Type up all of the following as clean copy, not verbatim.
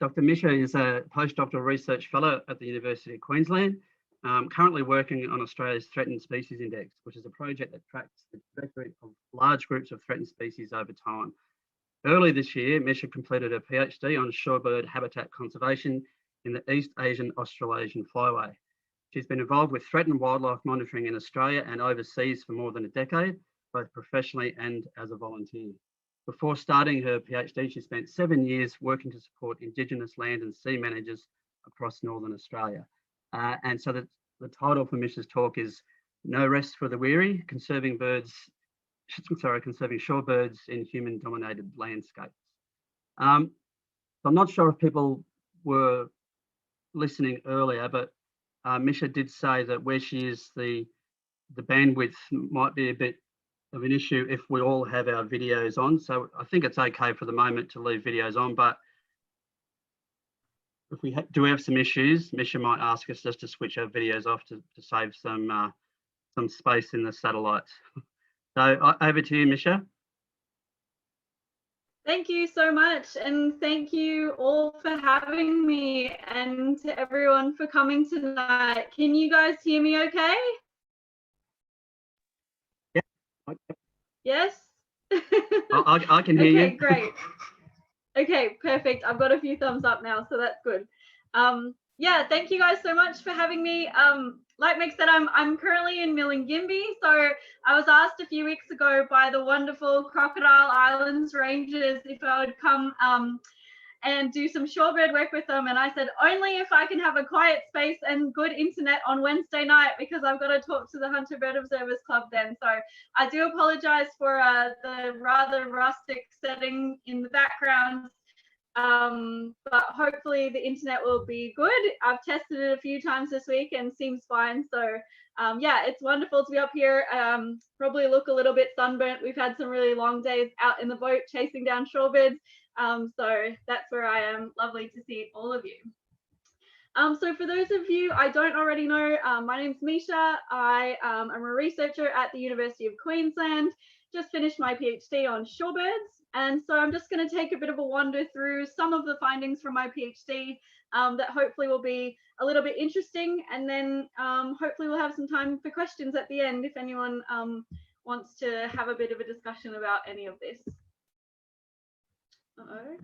Dr. Micha is a postdoctoral research fellow at the University of Queensland, currently working on Australia's Threatened Species Index, which is a project that tracks the trajectory of large groups of threatened species over time. Early this year, Micha completed a PhD on shorebird habitat conservation in the East Asian Australasian flyway. She's been involved with threatened wildlife monitoring in Australia and overseas for more than a decade, both professionally and as a volunteer. Before starting her PhD, she spent 7 years working to support Indigenous land and sea managers across Northern Australia. And so the title for Micha's talk is No Rest for the Weary, conserving shorebirds in human-dominated landscapes. I'm not sure if people were listening earlier, but Micha did say that where she is, the bandwidth might be a bit of an issue if we all have our videos on. So I think it's okay for the moment to leave videos on, but if we do have some issues, Micha might ask us just to switch our videos off to save some space in the satellites. So over to you, Micha. Thank you so much, and thank you all for having me, and to everyone for coming tonight. Can you guys hear me okay? Yeah. Yes? I can hear you. Okay, great. Okay, perfect. I've got a few thumbs up now, so that's good. Yeah, thank you guys so much for having me. Like Mick said, I'm currently in Milingimbi. So I was asked a few weeks ago by the wonderful Crocodile Islands Rangers if I would come and do some shorebird work with them. And I said, only if I can have a quiet space and good internet on Wednesday night, because I've got to talk to the Hunter Bird Observers Club then. So I do apologize for the rather rustic setting in the background. But hopefully the internet will be good. I've tested it a few times this week and seems fine. So yeah, it's wonderful to be up here. Probably look a little bit sunburnt. We've had some really long days out in the boat chasing down shorebirds. So that's where I am. Lovely to see all of you. So for those of you I don't already know, my name's Micha. I am a researcher at the University of Queensland. Just finished my PhD on shorebirds. And so I'm just going to take a bit of a wander through some of the findings from my PhD that hopefully will be a little bit interesting. And then hopefully we'll have some time for questions at the end if anyone wants to have a bit of a discussion about any of this. Uh-oh.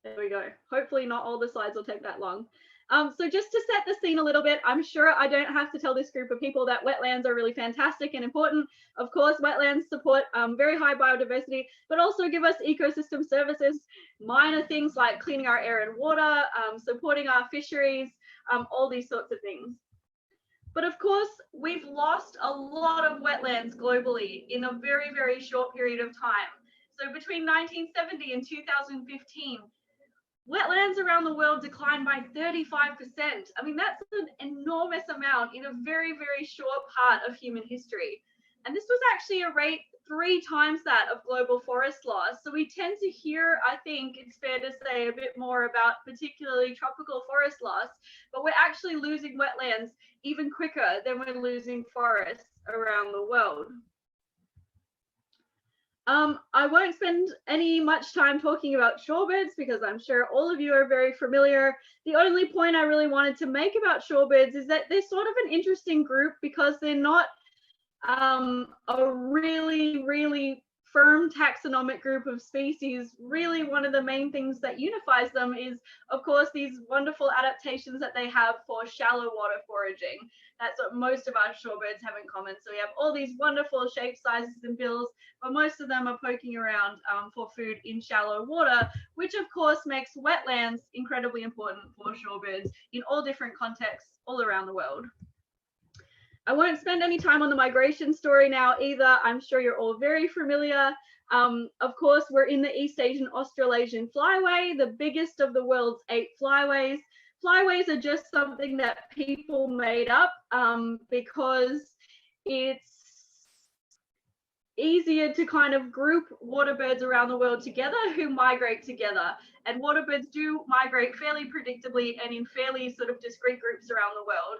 There we go. Hopefully not all the slides will take that long. So just to set the scene a little bit, I'm sure I don't have to tell this group of people that wetlands are really fantastic and important. Of course, wetlands support very high biodiversity, but also give us ecosystem services, minor things like cleaning our air and water, supporting our fisheries, all these sorts of things. But of course, we've lost a lot of wetlands globally in a very, very short period of time. So between 1970 and 2015, wetlands around the world declined by 35%. I mean, that's an enormous amount in a very, very short part of human history. And this was actually a rate 3 times that of global forest loss. So we tend to hear, I think it's fair to say, a bit more about particularly tropical forest loss, but we're actually losing wetlands even quicker than we're losing forests around the world. I won't spend much time talking about shorebirds because I'm sure all of you are very familiar. The only point I really wanted to make about shorebirds is that they're sort of an interesting group because they're not a really, really firm taxonomic group of species. Really, one of the main things that unifies them is, of course, these wonderful adaptations that they have for shallow water foraging. That's what most of our shorebirds have in common. So we have all these wonderful shapes, sizes, and bills, but most of them are poking around for food in shallow water, which of course makes wetlands incredibly important for shorebirds in all different contexts all around the world. I won't spend any time on the migration story now either. I'm sure you're all very familiar. Of course, we're in the East Asian Australasian flyway, the biggest of the world's 8 flyways. Flyways are just something that people made up because it's easier to kind of group water birds around the world together who migrate together. And water birds do migrate fairly predictably and in fairly sort of discrete groups around the world.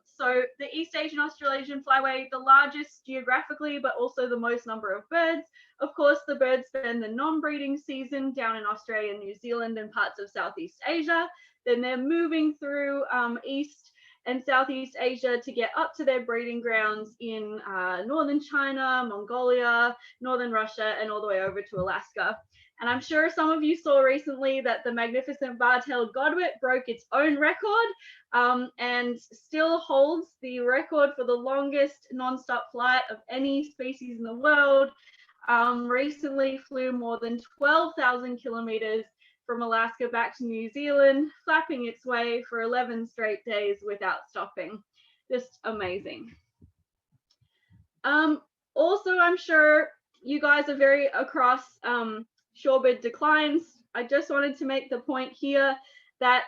So the East Asian Australasian flyway, the largest geographically, but also the most number of birds. Of course, the birds spend the non-breeding season down in Australia, New Zealand, and parts of Southeast Asia. Then they're moving through East and Southeast Asia to get up to their breeding grounds in northern China, Mongolia, northern Russia, and all the way over to Alaska. And I'm sure some of you saw recently that the magnificent bar-tailed godwit broke its own record and still holds the record for the longest non-stop flight of any species in the world. Recently flew more than 12,000 kilometers from Alaska back to New Zealand, flapping its way for 11 straight days without stopping. Just amazing. Also, I'm sure you guys are very across shorebird declines. I just wanted to make the point here that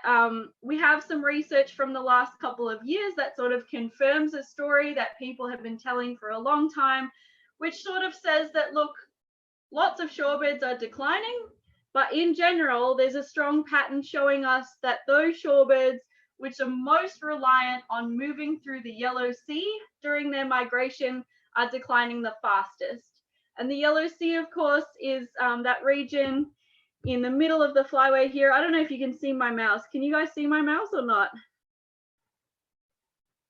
we have some research from the last couple of years that sort of confirms a story that people have been telling for a long time, which sort of says that, look, lots of shorebirds are declining, but in general, there's a strong pattern showing us that those shorebirds which are most reliant on moving through the Yellow Sea during their migration are declining the fastest. And the Yellow Sea, of course, is that region in the middle of the flyway here. I don't know if you can see my mouse. Can you guys see my mouse or not?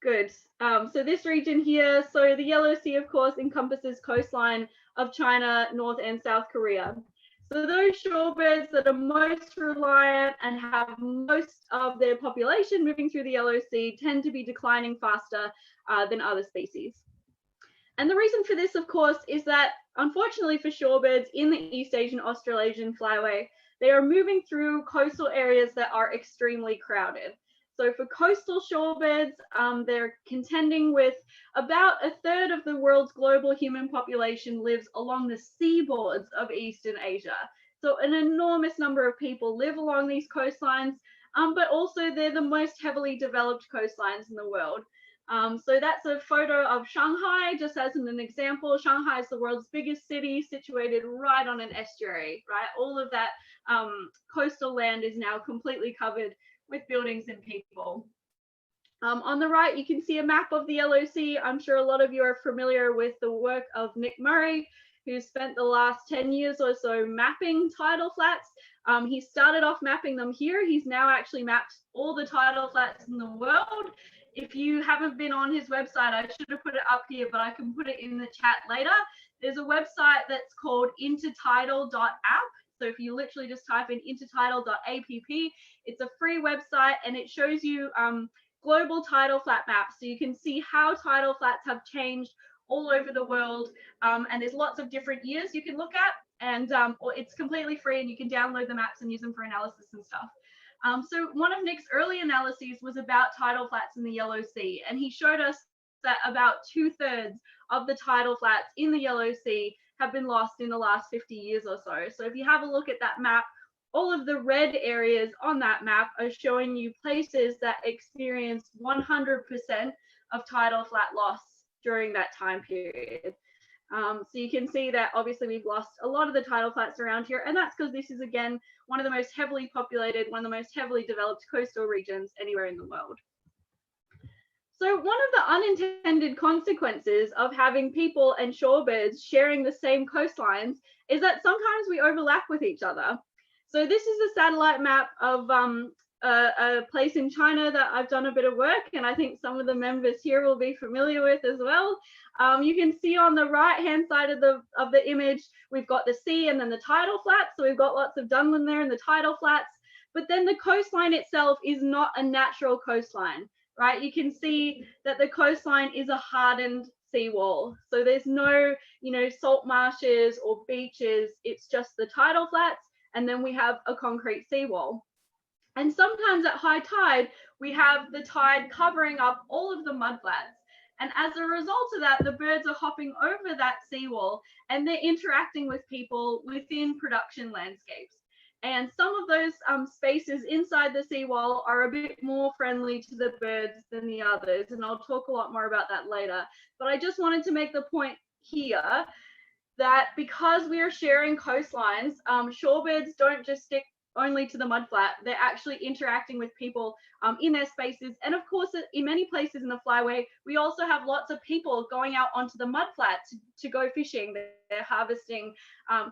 Good. So this region here, so the Yellow Sea, of course, encompasses coastline of China, North and South Korea. So those shorebirds that are most reliant and have most of their population moving through the Yellow Sea tend to be declining faster than other species. And the reason for this, of course, is that unfortunately for shorebirds in the East Asian Australasian flyway, they are moving through coastal areas that are extremely crowded. So for coastal shorebirds, they're contending with about a third of the world's global human population lives along the seaboards of Eastern Asia. So an enormous number of people live along these coastlines, but also they're the most heavily developed coastlines in the world. So that's a photo of Shanghai, just as an example. Shanghai is the world's biggest city, situated right on an estuary, right? All of that coastal land is now completely covered with buildings and people. On the right, you can see a map of the Yellow Sea. I'm sure a lot of you are familiar with the work of Nick Murray, who spent the last 10 years or so mapping tidal flats. He started off mapping them here. He's now actually mapped all the tidal flats in the world. If you haven't been on his website, I should have put it up here, but I can put it in the chat later. There's a website that's called intertidal.app. So if you literally just type in intertidal.app, it's a free website and it shows you global tidal flat maps. So you can see how tidal flats have changed all over the world. And there's lots of different years you can look at, and it's completely free and you can download the maps and use them for analysis and stuff. So one of Nick's early analyses was about tidal flats in the Yellow Sea, and he showed us that about 2/3 of the tidal flats in the Yellow Sea have been lost in the last 50 years or so. So if you have a look at that map, all of the red areas on that map are showing you places that experienced 100% of tidal flat loss during that time period. So you can see that obviously we've lost a lot of the tidal flats around here, and that's because this is, again, one of the most heavily populated, one of the most heavily developed coastal regions anywhere in the world. So one of the unintended consequences of having people and shorebirds sharing the same coastlines is that sometimes we overlap with each other. So this is a satellite map of a place in China that I've done a bit of work, and I think some of the members here will be familiar with as well. You can see on the right-hand side of the image, we've got the sea and then the tidal flats. So we've got lots of Dunlin there in the tidal flats, but then the coastline itself is not a natural coastline, right? You can see that the coastline is a hardened seawall. So there's no, salt marshes or beaches. It's just the tidal flats, and then we have a concrete seawall. And sometimes at high tide, we have the tide covering up all of the mudflats. And as a result of that, the birds are hopping over that seawall and they're interacting with people within production landscapes. And some of those spaces inside the seawall are a bit more friendly to the birds than the others. And I'll talk a lot more about that later. But I just wanted to make the point here that because we are sharing coastlines, shorebirds don't just stick only to the mudflat. They're actually interacting with people in their spaces. And of course, in many places in the flyway, we also have lots of people going out onto the mudflat to go fishing. They're harvesting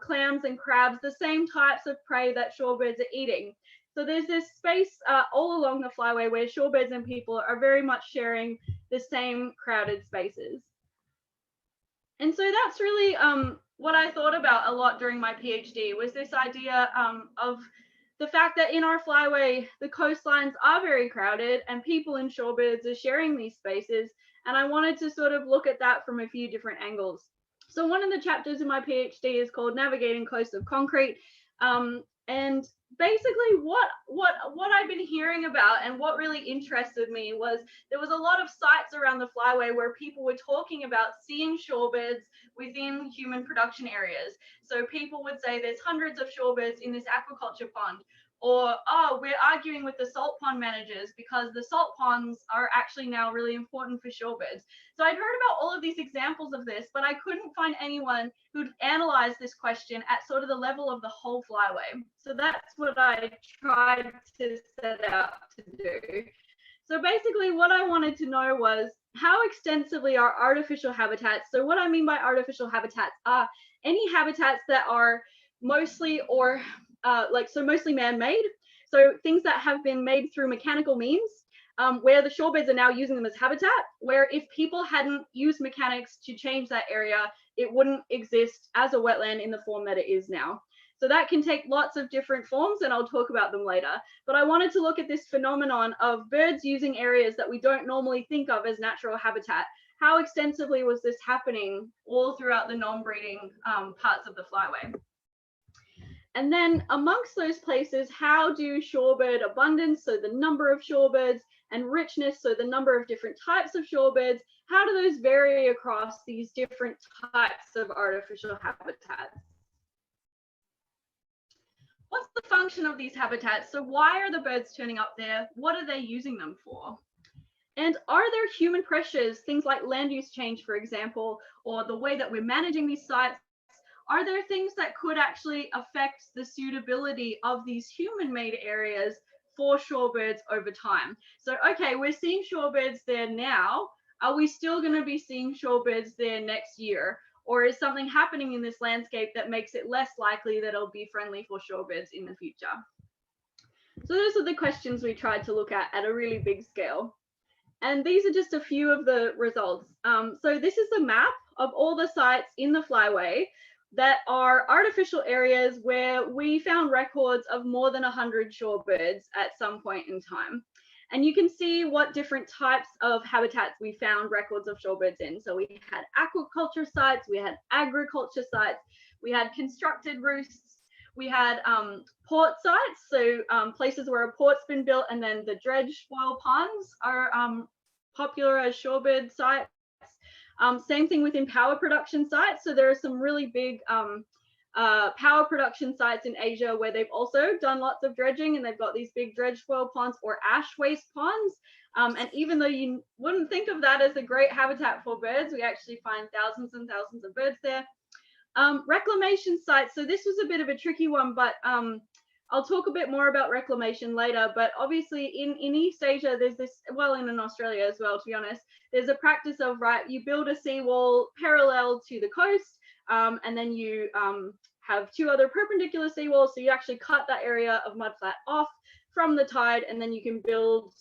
clams and crabs, the same types of prey that shorebirds are eating. So there's this space all along the flyway where shorebirds and people are very much sharing the same crowded spaces. And so that's really what I thought about a lot during my PhD, was this idea of the fact that in our flyway, the coastlines are very crowded and people and shorebirds are sharing these spaces. And I wanted to sort of look at that from a few different angles. So one of the chapters in my PhD is called Navigating Coasts of Concrete. And basically what I've been hearing about and what really interested me was there was a lot of sites around the flyway where people were talking about seeing shorebirds within human production areas. So people would say there's hundreds of shorebirds in this aquaculture pond, or oh, we're arguing with the salt pond managers because the salt ponds are actually now really important for shorebirds. So I'd heard about all of these examples of this, but I couldn't find anyone who'd analyzed this question at sort of the level of the whole flyway. So that's what I tried to set out to do. So basically what I wanted to know was how extensively are artificial habitats. So what I mean by artificial habitats are any habitats that are mostly or mostly man-made. So things that have been made through mechanical means, where the shorebirds are now using them as habitat, where if people hadn't used mechanics to change that area, it wouldn't exist as a wetland in the form that it is now. So that can take lots of different forms, and I'll talk about them later. But I wanted to look at this phenomenon of birds using areas that we don't normally think of as natural habitat. How extensively was this happening all throughout the non-breeding parts of the flyway? And then amongst those places, how do shorebird abundance, so the number of shorebirds, and richness, so the number of different types of shorebirds, how do those vary across these different types of artificial habitats? What's the function of these habitats? So why are the birds turning up there? What are they using them for? And are there human pressures, things like land use change, for example, or the way that we're managing these sites? Are there things that could actually affect the suitability of these human-made areas for shorebirds over time? So, okay, we're seeing shorebirds there now. Are we still going to be seeing shorebirds there next year? Or is something happening in this landscape that makes it less likely that it'll be friendly for shorebirds in the future? So those are the questions we tried to look at a really big scale. And these are just a few of the results. So this is the map of all the sites in the flyway that are artificial areas where we found records of more than 100 shorebirds at some point in time. And you can see what different types of habitats we found records of shorebirds in. So we had aquaculture sites, we had agriculture sites, we had constructed roosts, we had port sites, so places where a port's been built, and then the dredge spoil ponds are popular as shorebird sites. Same thing within power production sites. So there are some really big power production sites in Asia where they've also done lots of dredging, and they've got these big dredge spoil ponds or ash waste ponds. And even though you wouldn't think of that as a great habitat for birds, we actually find thousands and thousands of birds there. Reclamation sites. So this was a bit of a tricky one, but I'll talk a bit more about reclamation later, but obviously in East Asia, there's this, well, in Australia as well, to be honest, there's a practice of, right, you build a seawall parallel to the coast, and then you have two other perpendicular seawalls. So you actually cut that area of mudflat off from the tide, and then you can build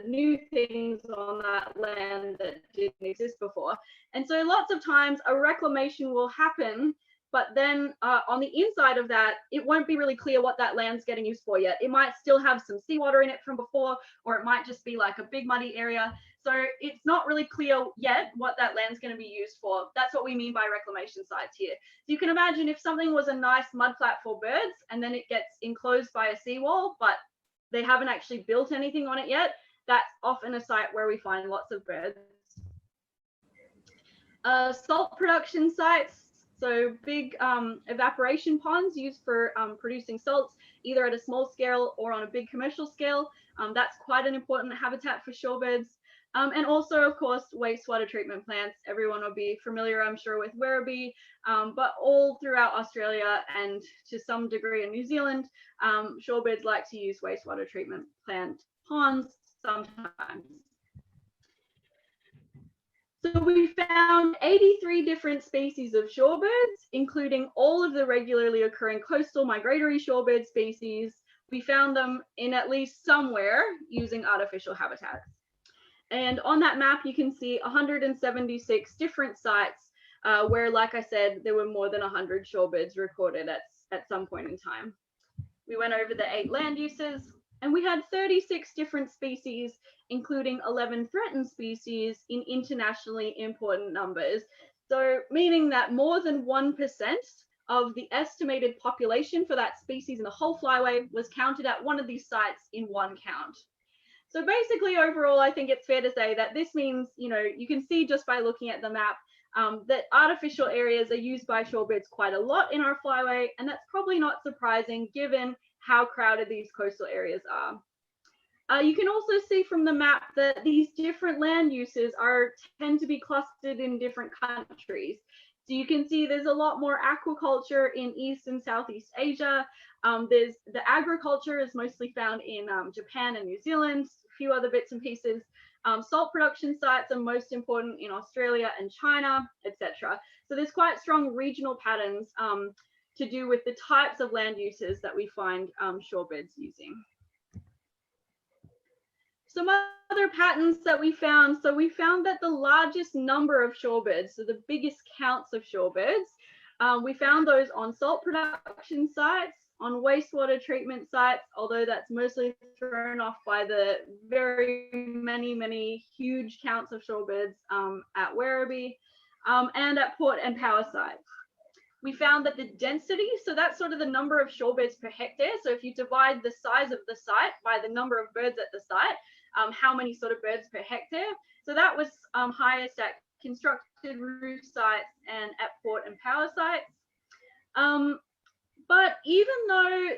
new things on that land that didn't exist before. And so lots of times a reclamation will happen, but then on the inside of that, it won't be really clear what that land's getting used for yet. It might still have some seawater in it from before, or it might just be like a big muddy area. So it's not really clear yet what that land's going to be used for. That's what we mean by reclamation sites here. So you can imagine if something was a nice mudflat for birds, and then it gets enclosed by a seawall, but they haven't actually built anything on it yet, that's often a site where we find lots of birds. Salt production sites. So big evaporation ponds used for producing salts, either at a small scale or on a big commercial scale. That's quite an important habitat for shorebirds. And also, of course, wastewater treatment plants. Everyone will be familiar, I'm sure, with Werribee, but all throughout Australia and to some degree in New Zealand, shorebirds like to use wastewater treatment plant ponds sometimes. So we found 83 different species of shorebirds, including all of the regularly occurring coastal migratory shorebird species. We found them in at least somewhere using artificial habitats. And on that map, you can see 176 different sites where, like I said, there were more than 100 shorebirds recorded at some point in time. We went over the 8 land uses, and we had 36 different species, including 11 threatened species in internationally important numbers. So meaning that more than 1% of the estimated population for that species in the whole flyway was counted at one of these sites in one count. So basically, overall, I think it's fair to say that this means, you can see just by looking at the map that artificial areas are used by shorebirds quite a lot in our flyway, and that's probably not surprising given how crowded these coastal areas are. You can also see from the map that these different land uses tend to be clustered in different countries. So you can see there's a lot more aquaculture in East and Southeast Asia. There's the agriculture is mostly found in Japan and New Zealand, a few other bits and pieces. Salt production sites are most important in Australia and China, etc. So there's quite strong regional patterns to do with the types of land uses that we find shorebirds using. Some other patterns that we found. So we found that the largest number of shorebirds, so the biggest counts of shorebirds, we found those on salt production sites, on wastewater treatment sites, although that's mostly thrown off by the very many huge counts of shorebirds at Werribee, and at port and power sites. We found that the density, so that's sort of the number of shorebirds per hectare. So if you divide the size of the site by the number of birds at the site, how many sort of birds per hectare. So that was highest at constructed roof sites and at port and power sites. But even though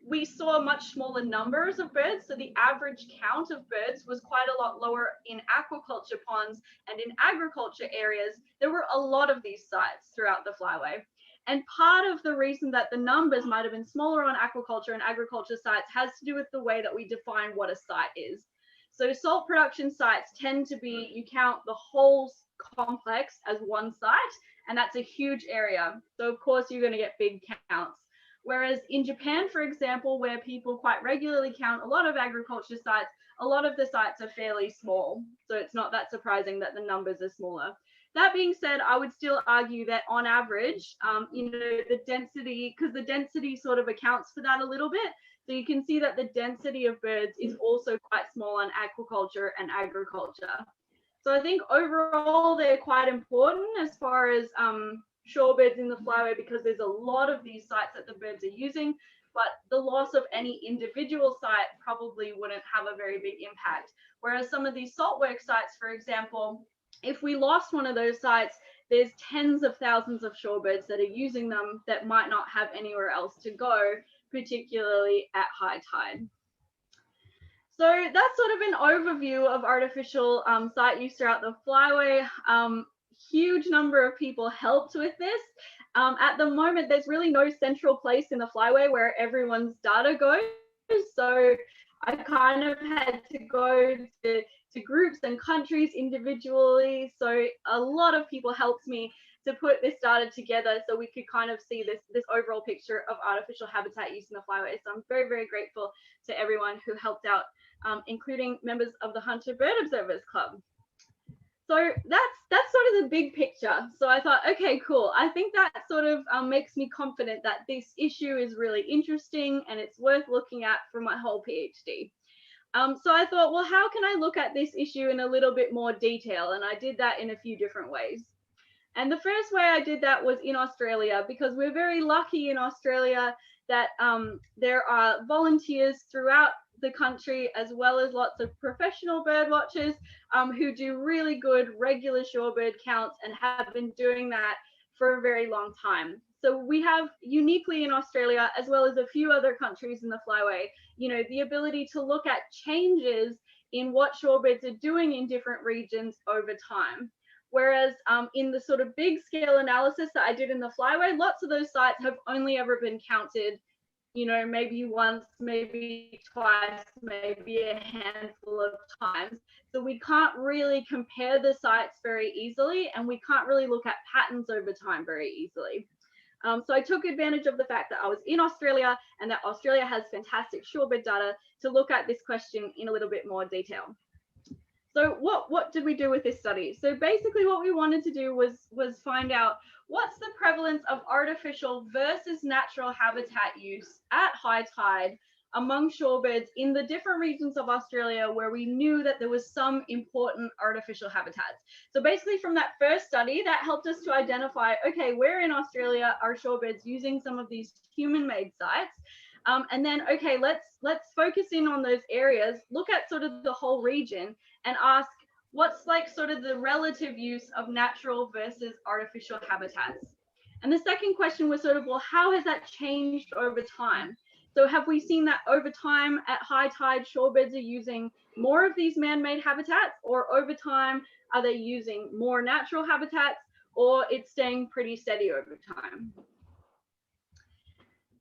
we saw much smaller numbers of birds, so the average count of birds was quite a lot lower in aquaculture ponds and in agriculture areas, there were a lot of these sites throughout the flyway. And part of the reason that the numbers might have been smaller on aquaculture and agriculture sites has to do with the way that we define what a site is. So salt production sites tend to be, you count the whole complex as one site, and that's a huge area. So of course you're going to get big counts. Whereas in Japan, for example, where people quite regularly count a lot of agriculture sites, a lot of the sites are fairly small. So it's not that surprising that the numbers are smaller. That being said, I would still argue that on average, the density, because the density sort of accounts for that a little bit. So you can see that the density of birds is also quite small on aquaculture and agriculture. So I think overall they're quite important as far as shorebirds in the flyway, because there's a lot of these sites that the birds are using, but the loss of any individual site probably wouldn't have a very big impact. Whereas some of these saltwork sites, for example, if we lost one of those sites, there's tens of thousands of shorebirds that are using them that might not have anywhere else to go, particularly at high tide. So that's sort of an overview of artificial site use throughout the flyway. Huge number of people helped with this. At the moment, there's really no central place in the flyway where everyone's data goes. So I kind of had to go to groups and countries individually. So a lot of people helped me to put this data together so we could kind of see this overall picture of artificial habitat use in the flyway. So I'm very, very grateful to everyone who helped out, including members of the Hunter Bird Observers Club. So that's sort of the big picture. So I thought, okay, cool. I think that sort of makes me confident that this issue is really interesting and it's worth looking at for my whole PhD. So I thought, well, how can I look at this issue in a little bit more detail? And I did that in a few different ways. And the first way I did that was in Australia, because we're very lucky in Australia that there are volunteers throughout the country, as well as lots of professional bird watchers who do really good regular shorebird counts and have been doing that for a very long time. So we have uniquely in Australia, as well as a few other countries in the flyway, the ability to look at changes in what shorebirds are doing in different regions over time. Whereas in the sort of big scale analysis that I did in the flyway, lots of those sites have only ever been counted, you know, maybe once, maybe twice, maybe a handful of times. So we can't really compare the sites very easily, and we can't really look at patterns over time very easily. So I took advantage of the fact that I was in Australia and that Australia has fantastic shorebird data to look at this question in a little bit more detail. So what did we do with this study? So basically what we wanted to do was find out what's the prevalence of artificial versus natural habitat use at high tide among shorebirds in the different regions of Australia where we knew that there was some important artificial habitats. So basically from that first study, that helped us to identify, okay, where in Australia are shorebirds using some of these human-made sites? And then, okay, let's focus in on those areas, look at sort of the whole region and ask what's like sort of the relative use of natural versus artificial habitats. And the second question was sort of, well, how has that changed over time? So have we seen that over time at high tide, shorebirds are using more of these man-made habitats, or over time, are they using more natural habitats, or it's staying pretty steady over time?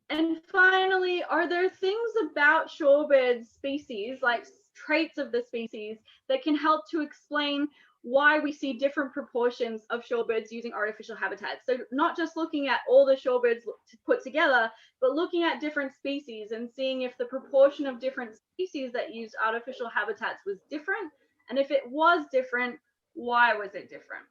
And finally, are there things about shorebird species, like traits of the species, that can help to explain why we see different proportions of shorebirds using artificial habitats? So not just looking at all the shorebirds put together, but looking at different species and seeing if the proportion of different species that use artificial habitats was different. And if it was different, why was it different?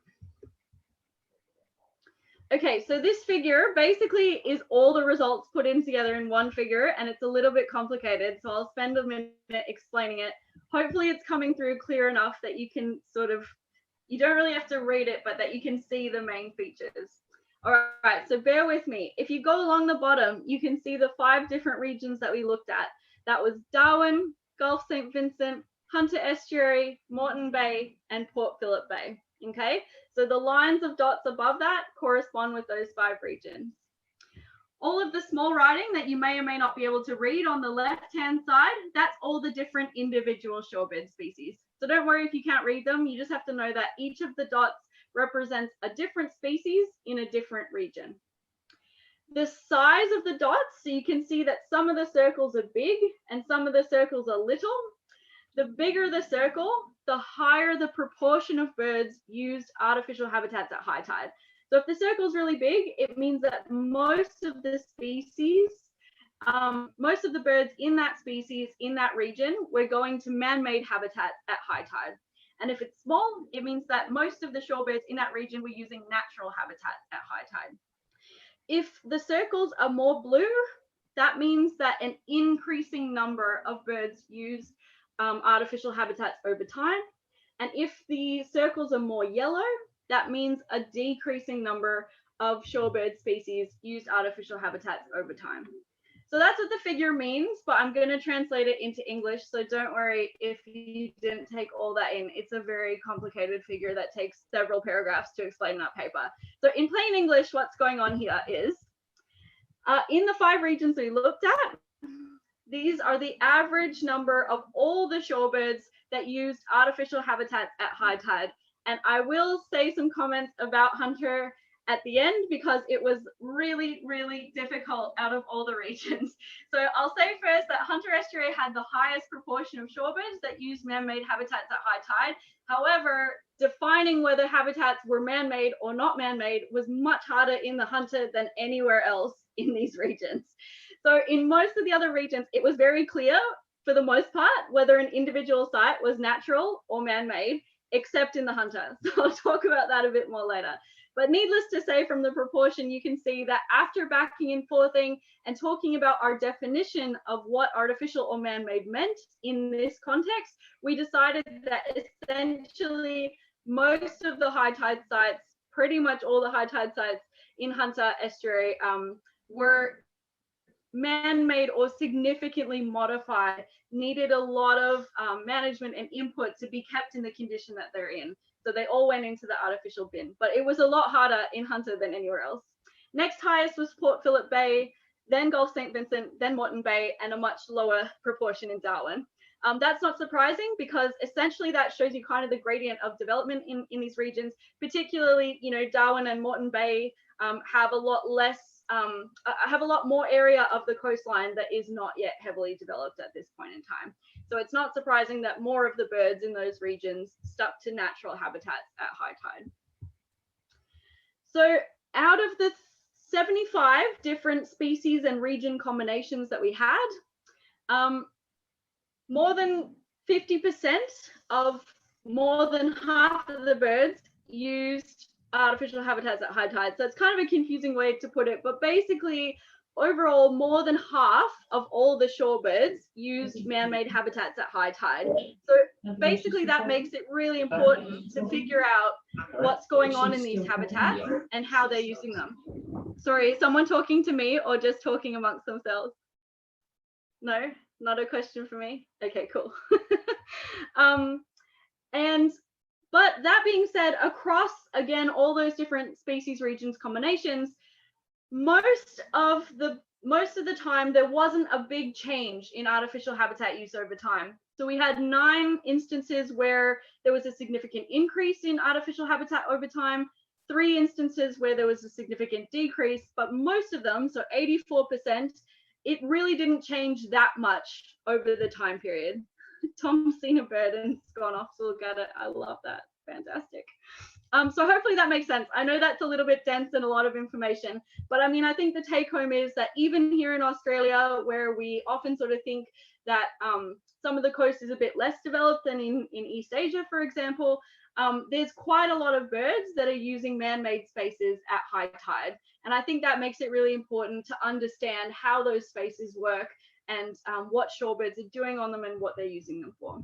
Okay, so this figure basically is all the results put in together in one figure, and it's a little bit complicated, so I'll spend a minute explaining it. Hopefully it's coming through clear enough that you can sort of, you don't really have to read it, but that you can see the main features. All right, so bear with me. If you go along the bottom, you can see the 5 different regions that we looked at. That was Darwin, Gulf St. Vincent, Hunter Estuary, Moreton Bay, and Port Phillip Bay. Okay, so the lines of dots above that correspond with those 5 regions. All of the small writing that you may or may not be able to read on the left-hand side, that's all the different individual shorebird species. So don't worry if you can't read them, you just have to know that each of the dots represents a different species in a different region. The size of the dots, so you can see that some of the circles are big and some of the circles are little. The bigger the circle, the higher the proportion of birds used artificial habitats at high tide. So if the circle is really big, it means that most of the species, most of the birds in that species, in that region, we're going to man-made habitats at high tide. And if it's small, it means that most of the shorebirds in that region were using natural habitats at high tide. If the circles are more blue, that means that an increasing number of birds use artificial habitats over time. And if the circles are more yellow, that means a decreasing number of shorebird species used artificial habitats over time. So that's what the figure means, but I'm going to translate it into English. So don't worry if you didn't take all that in. It's a very complicated figure that takes several paragraphs to explain that paper. So in plain English, what's going on here is in the 5 regions we looked at, these are the average number of all the shorebirds that used artificial habitats at high tide. And I will say some comments about Hunter at the end because it was really, really difficult out of all the regions. So I'll say first that Hunter Estuary had the highest proportion of shorebirds that used man-made habitats at high tide. However, defining whether habitats were man-made or not man-made was much harder in the Hunter than anywhere else in these regions. So in most of the other regions, it was very clear for the most part whether an individual site was natural or man-made, except in the Hunter. So I'll talk about that a bit more later. But needless to say, from the proportion, you can see that after backing and forthing and talking about our definition of what artificial or man-made meant in this context, we decided that essentially most of the high tide sites, pretty much all the high tide sites in Hunter Estuary were man-made or significantly modified, needed a lot of management and input to be kept in the condition that they're in. So they all went into the artificial bin, but it was a lot harder in Hunter than anywhere else. Next highest was Port Phillip Bay, then Gulf St. Vincent, then Moreton Bay, and a much lower proportion in Darwin. That's not surprising because essentially that shows you kind of the gradient of development in these regions, particularly, you know, Darwin and Moreton Bay have a lot less, have a lot more area of the coastline that is not yet heavily developed at this point in time. So it's not surprising that more of the birds in those regions stuck to natural habitats at high tide. So out of the 75 different species and region combinations that we had, more than 50% of more than half of the birds used artificial habitats at high tide. So it's kind of a confusing way to put it, but basically overall more than half of all the shorebirds used man-made habitats at high tide. So basically that makes it really important to figure out what's going on in these habitats and how they're using them. Sorry, is someone talking to me or just talking amongst themselves? No, not a question for me. Okay, cool. But that being said, across, again, all those different species, regions, combinations, most of the time there wasn't a big change in artificial habitat use over time. So we had 9 instances where there was a significant increase in artificial habitat over time, 3 instances where there was a significant decrease, but most of them, so 84%, it really didn't change that much over the time period. Tom's seen a bird and it's gone off to look at it. I love that. Fantastic. So hopefully that makes sense. I know that's a little bit dense and a lot of information, but I mean, I think the take home is that even here in Australia, where we often sort of think that some of the coast is a bit less developed than in East Asia, for example, there's quite a lot of birds that are using man-made spaces at high tide. And I think that makes it really important to understand how those spaces work and what shorebirds are doing on them and what they're using them for.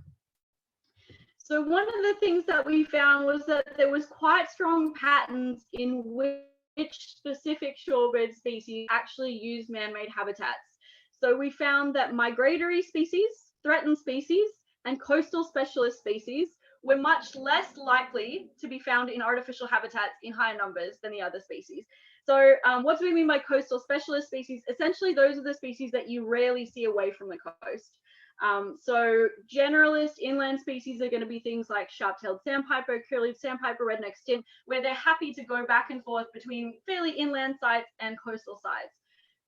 So one of the things that we found was that there was quite strong patterns in which specific shorebird species actually use man-made habitats. So we found that migratory species, threatened species, and coastal specialist species were much less likely to be found in artificial habitats in higher numbers than the other species. So what do we mean by coastal specialist species? Essentially, those are the species that you rarely see away from the coast. So generalist inland species are going to be things like sharp-tailed sandpiper, curlew sandpiper, redneck stint, where they're happy to go back and forth between fairly inland sites and coastal sites.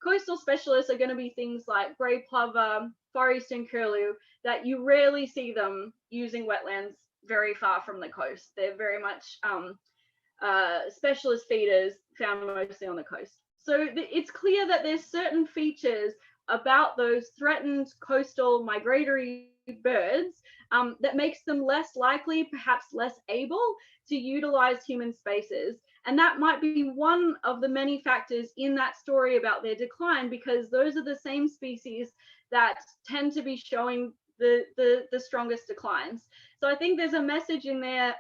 Coastal specialists are going to be things like grey plover, far eastern curlew, that you rarely see them using wetlands very far from the coast. They're very much specialist feeders found mostly on the coast. So it's clear that there's certain features about those threatened coastal migratory birds that makes them less likely, perhaps less able to utilize human spaces. And that might be one of the many factors in that story about their decline, because those are the same species that tend to be showing the strongest declines. So I think there's a message in there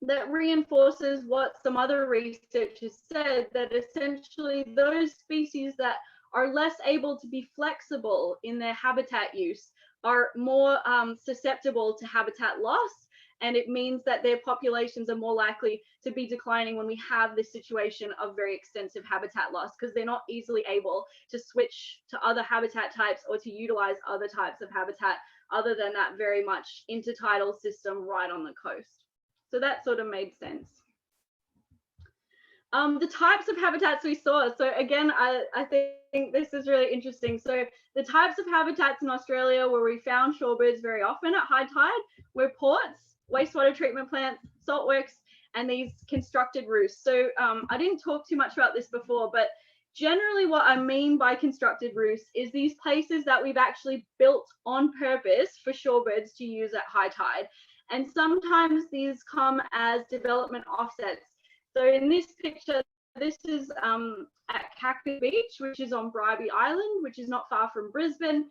that reinforces what some other research has said, that essentially those species that are less able to be flexible in their habitat use are more susceptible to habitat loss. And it means that their populations are more likely to be declining when we have this situation of very extensive habitat loss, because they're not easily able to switch to other habitat types or to utilize other types of habitat other than that very much intertidal system right on the coast. So that sort of made sense. The types of habitats we saw. So again, I think this is really interesting. So the types of habitats in Australia where we found shorebirds very often at high tide were ports, wastewater treatment plants, saltworks, and these constructed roosts. So I didn't talk too much about this before, but generally what I mean by constructed roosts is these places that we've actually built on purpose for shorebirds to use at high tide. And sometimes these come as development offsets. So in this picture, this is at Kakadu Beach, which is on Bribie Island, which is not far from Brisbane.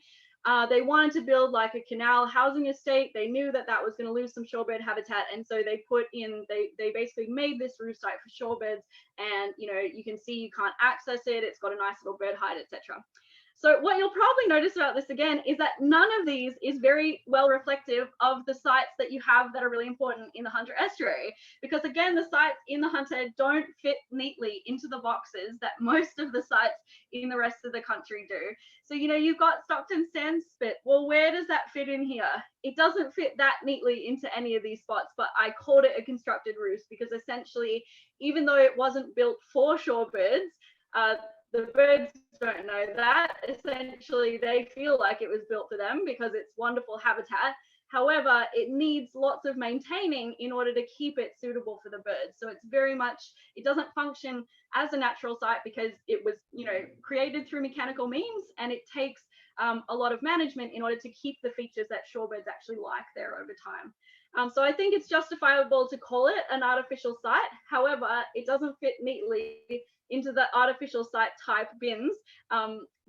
They wanted to build like a canal housing estate. They knew that that was going to lose some shorebird habitat, and so they put in, they basically made this roost site for shorebirds. And you know, you can see you can't access it. It's got a nice little bird hide, etc. So what you'll probably notice about this again is that none of these is very well reflective of the sites that you have that are really important in the Hunter Estuary, because again, the sites in the Hunter don't fit neatly into the boxes that most of the sites in the rest of the country do. So, you know, you've got Stockton Sandspit. Well, where does that fit in here? It doesn't fit that neatly into any of these spots, but I called it a constructed roost because essentially, even though it wasn't built for shorebirds, the birds don't know that. Essentially, they feel like it was built for them because it's wonderful habitat. However, it needs lots of maintaining in order to keep it suitable for the birds. So it's very much, it doesn't function as a natural site because it was, you know, created through mechanical means, and it takes a lot of management in order to keep the features that shorebirds actually like there over time. So I think it's justifiable to call it an artificial site. However, it doesn't fit neatly into the artificial site type bins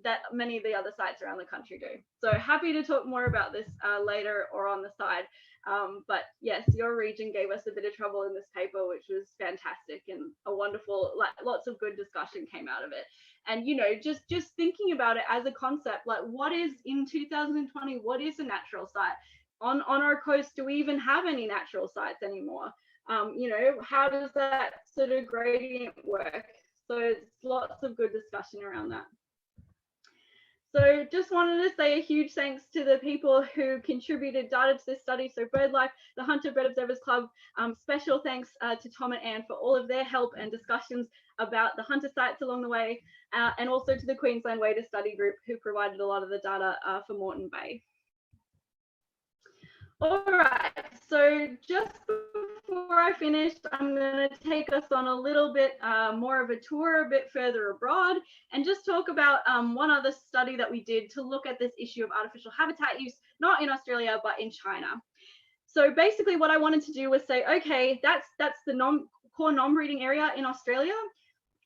that many of the other sites around the country do. So happy to talk more about this later or on the side. But yes, your region gave us a bit of trouble in this paper, which was fantastic and a wonderful, like lots of good discussion came out of it. And, you know, just thinking about it as a concept, like what is in 2020, what is a natural site? On our coast, do we even have any natural sites anymore? You know, how does that sort of gradient work? So it's lots of good discussion around that. So just wanted to say a huge thanks to the people who contributed data to this study. So BirdLife, the Hunter Bird Observers Club, special thanks to Tom and Anne for all of their help and discussions about the Hunter sites along the way, and also to the Queensland Wader Study Group who provided a lot of the data for Moreton Bay. All right, so just before I finish, I'm going to take us on a little bit more of a tour a bit further abroad and just talk about one other study that we did to look at this issue of artificial habitat use, not in Australia, but in China. So basically what I wanted to do was say, okay, that's the core non-breeding area in Australia.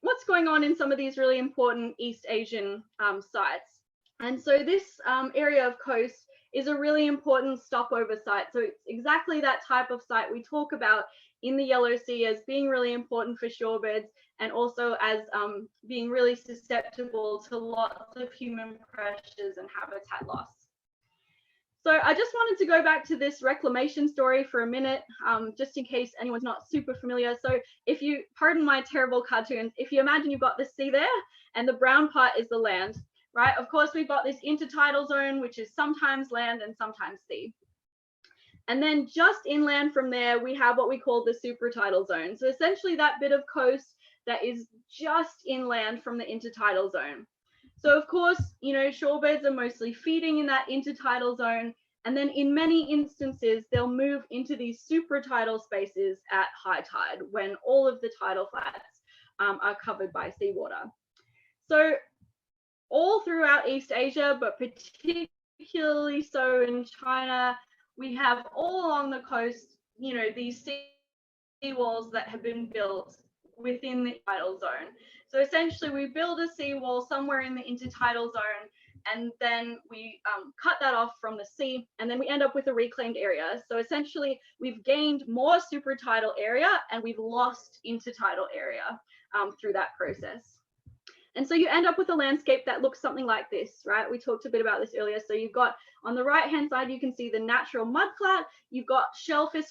What's going on in some of these really important East Asian sites? And so this area of coast is a really important stopover site. So it's exactly that type of site we talk about in the Yellow Sea as being really important for shorebirds, and also as being really susceptible to lots of human pressures and habitat loss. So I just wanted to go back to this reclamation story for a minute, just in case anyone's not super familiar. So if you, pardon my terrible cartoons, if you imagine you've got the sea there and the brown part is the land, right? Of course, we've got this intertidal zone, which is sometimes land and sometimes sea. And then just inland from there, we have what we call the supratidal zone. So essentially that bit of coast that is just inland from the intertidal zone. So of course, you know, shorebirds are mostly feeding in that intertidal zone. And then in many instances, they'll move into these supratidal spaces at high tide when all of the tidal flats are covered by seawater. So all throughout East Asia, but particularly so in China, we have all along the coast, you know, these seawalls that have been built within the tidal zone. So essentially we build a seawall somewhere in the intertidal zone, and then we cut that off from the sea, and then we end up with a reclaimed area. So essentially we've gained more supratidal area and we've lost intertidal area through that process. And so you end up with a landscape that looks something like this, right? We talked a bit about this earlier. So you've got on the right-hand side, you can see the natural mudflat. You've got shellfish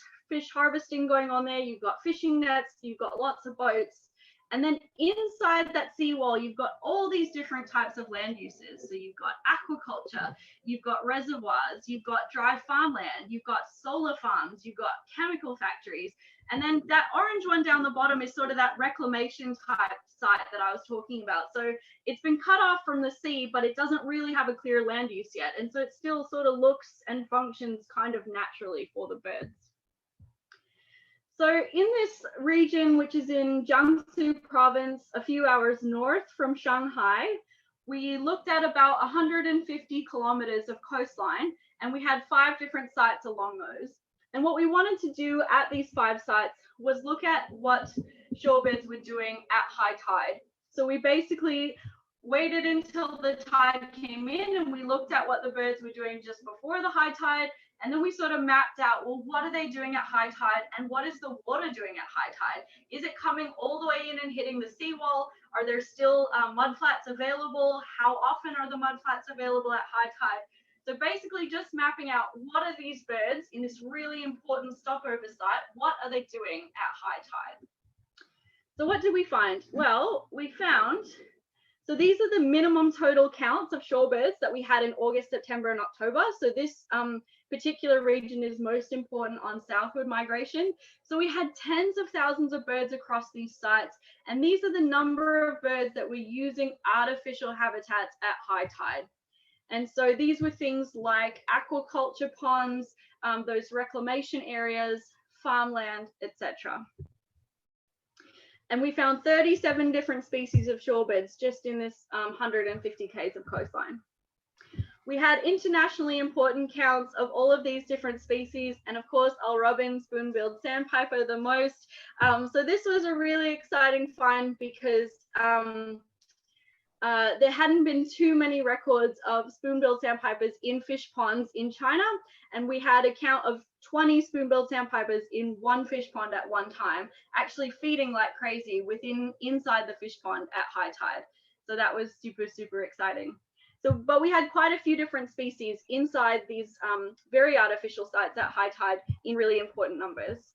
harvesting going on there. You've got fishing nets. You've got lots of boats. And then inside that seawall, you've got all these different types of land uses. So you've got aquaculture, you've got reservoirs, you've got dry farmland, you've got solar farms, you've got chemical factories. And then that orange one down the bottom is sort of that reclamation type site that I was talking about. So it's been cut off from the sea, but it doesn't really have a clear land use yet. And so it still sort of looks and functions kind of naturally for the birds. So in this region, which is in Jiangsu province, a few hours north from Shanghai, we looked at about 150 kilometers of coastline, and we had 5 different sites along those. And what we wanted to do at these 5 sites was look at what shorebirds were doing at high tide. So we basically waited until the tide came in and we looked at what the birds were doing just before the high tide, And then we sort of mapped out, well, what are they doing at high tide and what is the water doing at high tide? Is it coming all the way in and hitting the seawall? Are there still mud flats available? How often are the mud flats available at high tide? So basically just mapping out what are these birds in this really important stopover site, what are they doing at high tide? So what did we find? Well, we found, so these are the minimum total counts of shorebirds that we had in August, September, and October. So this particular region is most important on southward migration. So we had tens of thousands of birds across these sites, and these are the number of birds that were using artificial habitats at high tide. And so these were things like aquaculture ponds, those reclamation areas, farmland, etc. And we found 37 different species of shorebirds just in this 150 k's of coastline. We had internationally important counts of all of these different species, and of course, Owl robin, spoon-billed sandpiper the most. So this was a really exciting find because there hadn't been too many records of spoon-billed sandpipers in fish ponds in China, and we had a count of 20 spoon-billed sandpipers in one fish pond at one time, actually feeding like crazy inside the fish pond at high tide. So that was super, super exciting. So, but we had quite a few different species inside these very artificial sites at high tide in really important numbers.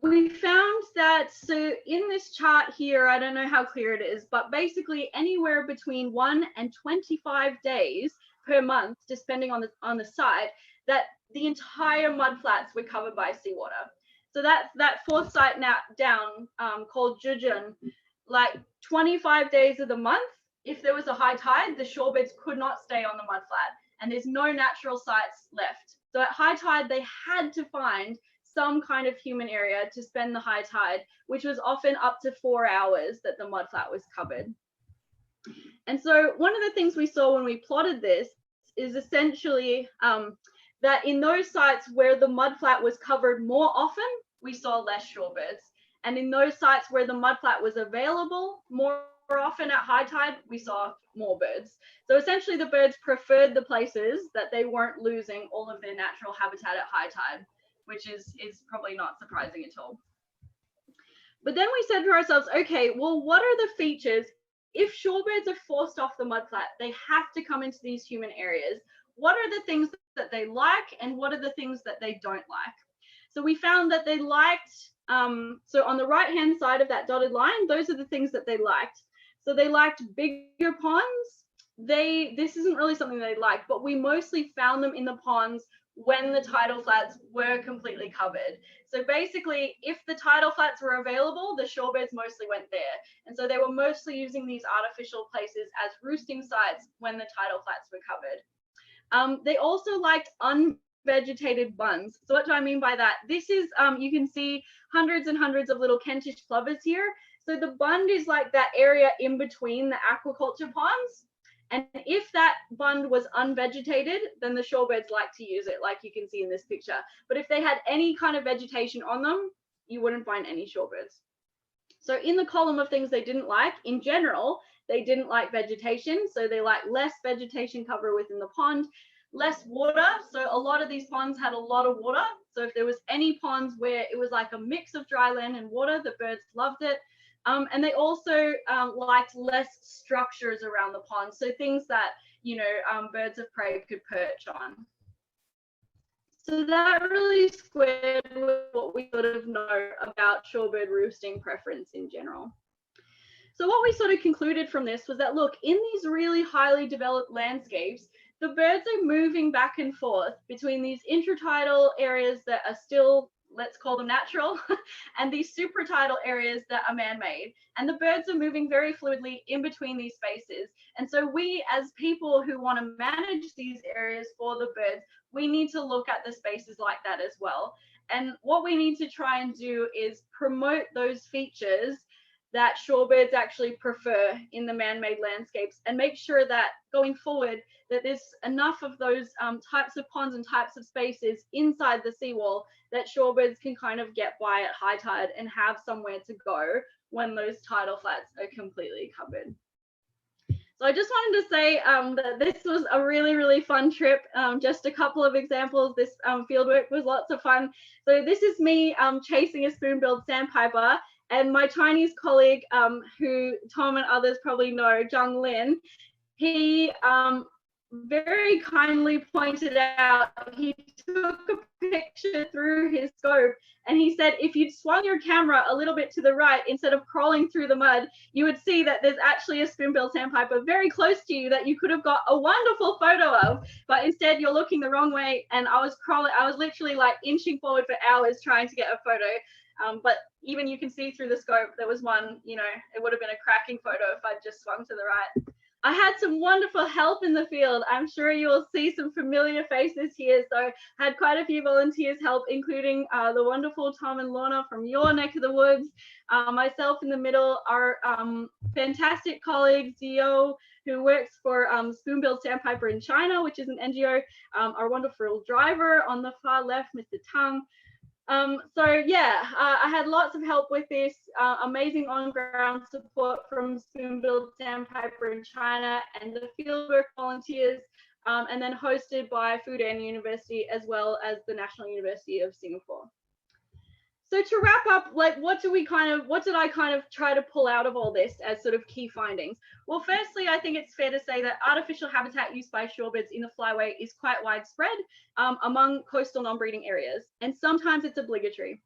We found that, so in this chart here, I don't know how clear it is, but basically anywhere between 1 and 25 days per month, depending on the site, that the entire mud flats were covered by seawater. So that fourth site now down called Zhejiang, like 25 days of the month, if there was a high tide, the shorebirds could not stay on the mud flat, and there's no natural sites left. So at high tide, they had to find some kind of human area to spend the high tide, which was often up to 4 hours that the mud flat was covered. And so one of the things we saw when we plotted this is essentially that in those sites where the mud flat was covered more often, we saw less shorebirds. And in those sites where the mud flat was available more often at high tide, we saw more birds. So essentially the birds preferred the places that they weren't losing all of their natural habitat at high tide, which is probably not surprising at all. But then we said to ourselves, okay, well, what are the features? If shorebirds are forced off the mud flat, they have to come into these human areas. What are the things that they like and what are the things that they don't like? So we found that they liked, so on the right-hand side of that dotted line, those are the things that they liked. So they liked bigger ponds. This isn't really something they liked, but we mostly found them in the ponds when the tidal flats were completely covered. So basically, if the tidal flats were available, the shorebirds mostly went there. And so they were mostly using these artificial places as roosting sites when the tidal flats were covered. They also liked unvegetated bunds. So what do I mean by that? This is, you can see hundreds and hundreds of little Kentish plovers here. So the bund is like that area in between the aquaculture ponds. And if that bund was unvegetated, then the shorebirds like to use it, like you can see in this picture. But if they had any kind of vegetation on them, you wouldn't find any shorebirds. So in the column of things they didn't like, in general, they didn't like vegetation. So they like less vegetation cover within the pond, less water. So a lot of these ponds had a lot of water. So if there was any ponds where it was like a mix of dry land and water, the birds loved it. And they also liked less structures around the pond. So things that, you know, birds of prey could perch on. So that really squared with what we sort of know about shorebird roosting preference in general. So what we sort of concluded from this was that, look, in these really highly developed landscapes, the birds are moving back and forth between these intertidal areas that are still, let's call them natural, and these supratidal areas that are man-made. And the birds are moving very fluidly in between these spaces. And so we, as people who want to manage these areas for the birds, we need to look at the spaces like that as well. And what we need to try and do is promote those features that shorebirds actually prefer in the man-made landscapes, and make sure that going forward that there's enough of those types of ponds and types of spaces inside the seawall that shorebirds can kind of get by at high tide and have somewhere to go when those tidal flats are completely covered. So I just wanted to say that this was a really, really fun trip. Just a couple of examples. This fieldwork was lots of fun. So this is me chasing a spoon-billed sandpiper, and my Chinese colleague, who Tom and others probably know, Zhang Lin, he very kindly pointed out, he took a picture through his scope, and he said if you'd swung your camera a little bit to the right instead of crawling through the mud, you would see that there's actually a spoon-billed sandpiper very close to you that you could have got a wonderful photo of, but instead you're looking the wrong way. And I was literally like inching forward for hours trying to get a photo. But even you can see through the scope, there was one, you know, it would have been a cracking photo if I'd just swung to the right. I had some wonderful help in the field. I'm sure you will see some familiar faces here. So I had quite a few volunteers help, including the wonderful Tom and Lorna from your neck of the woods. Myself in the middle, our fantastic colleague, Zio, who works for Spoon-billed Sandpiper in China, which is an NGO, our wonderful driver on the far left, Mr. Tang. So yeah, I had lots of help with this, amazing on-ground support from Spoon-billed Sandpiper in China and the fieldwork volunteers, and then hosted by Fudan University as well as the National University of Singapore. So to wrap up, like what did I kind of try to pull out of all this as sort of key findings? Well, firstly, I think it's fair to say that artificial habitat use by shorebirds in the flyway is quite widespread among coastal non-breeding areas, and sometimes it's obligatory.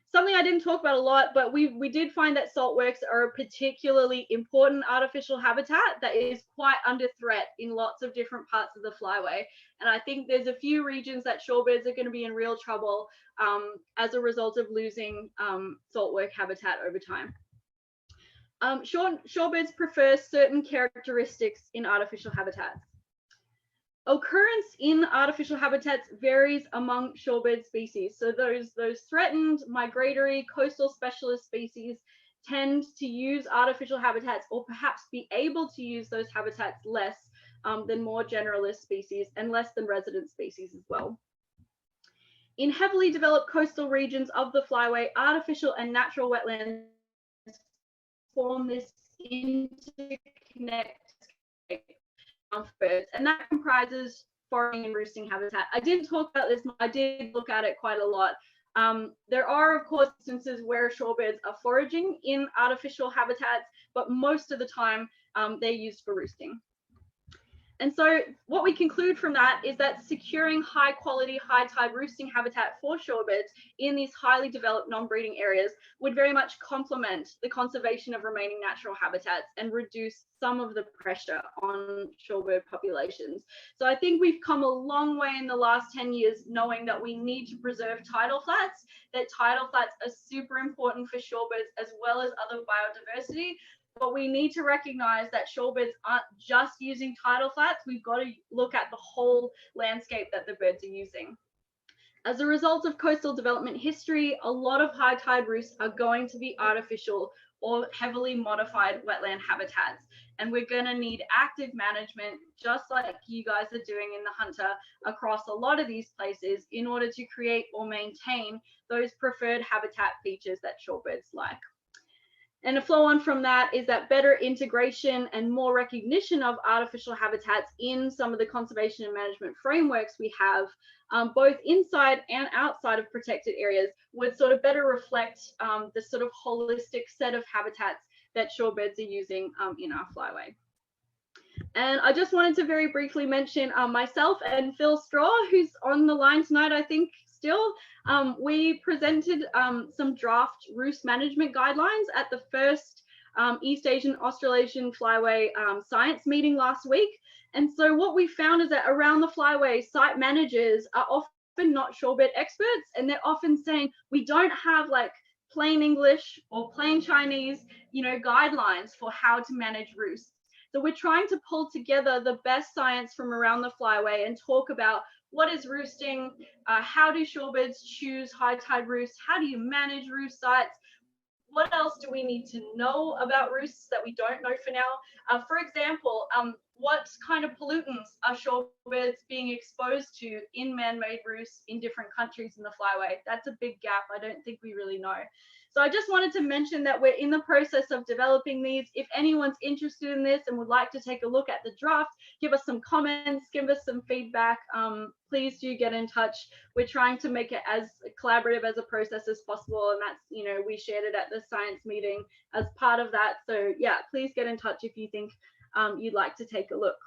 Something I didn't talk about a lot, but we did find that saltworks are a particularly important artificial habitat that is quite under threat in lots of different parts of the flyway. And I think there's a few regions that shorebirds are going to be in real trouble as a result of losing saltwork habitat over time. Shorebirds prefer certain characteristics in artificial habitats. Occurrence in artificial habitats varies among shorebird species. So those threatened, migratory, coastal specialist species tend to use artificial habitats, or perhaps be able to use those habitats less than more generalist species, and less than resident species as well. In heavily developed coastal regions of the flyway, artificial and natural wetlands form this interconnected birds, and that comprises foraging and roosting habitat. I didn't talk about this, I did look at it quite a lot. There are, of course, instances where shorebirds are foraging in artificial habitats, but most of the time they're used for roosting. And so what we conclude from that is that securing high quality, high tide roosting habitat for shorebirds in these highly developed non-breeding areas would very much complement the conservation of remaining natural habitats and reduce some of the pressure on shorebird populations. So I think we've come a long way in the last 10 years knowing that we need to preserve tidal flats, that tidal flats are super important for shorebirds as well as other biodiversity. But we need to recognize that shorebirds aren't just using tidal flats. We've got to look at the whole landscape that the birds are using. As a result of coastal development history, a lot of high tide roosts are going to be artificial or heavily modified wetland habitats. And we're going to need active management, just like you guys are doing in the Hunter, across a lot of these places in order to create or maintain those preferred habitat features that shorebirds like. And a flow on from that is that better integration and more recognition of artificial habitats in some of the conservation and management frameworks we have, both inside and outside of protected areas, would sort of better reflect the sort of holistic set of habitats that shorebirds are using in our flyway. And I just wanted to very briefly mention myself and Phil Straw, who's on the line tonight, I think, still. We presented some draft roost management guidelines at the first East Asian Australasian Flyway science meeting last week. And so what we found is that around the flyway, site managers are often not shorebird experts, and they're often saying, we don't have like plain English or plain Chinese, you know, guidelines for how to manage roosts. So we're trying to pull together the best science from around the flyway and talk about what is roosting, how do shorebirds choose high tide roosts, how do you manage roost sites, what else do we need to know about roosts that we don't know for now? For example, what kind of pollutants are shorebirds being exposed to in man-made reefs in different countries in the flyway? That's a big gap. I don't think we really know. So I just wanted to mention that we're in the process of developing these. If anyone's interested in this and would like to take a look at the draft, give us some comments, give us some feedback. Please do get in touch. We're trying to make it as collaborative as a process as possible. And that's, you know, we shared it at the science meeting as part of that. So yeah, please get in touch if you think you'd like to take a look.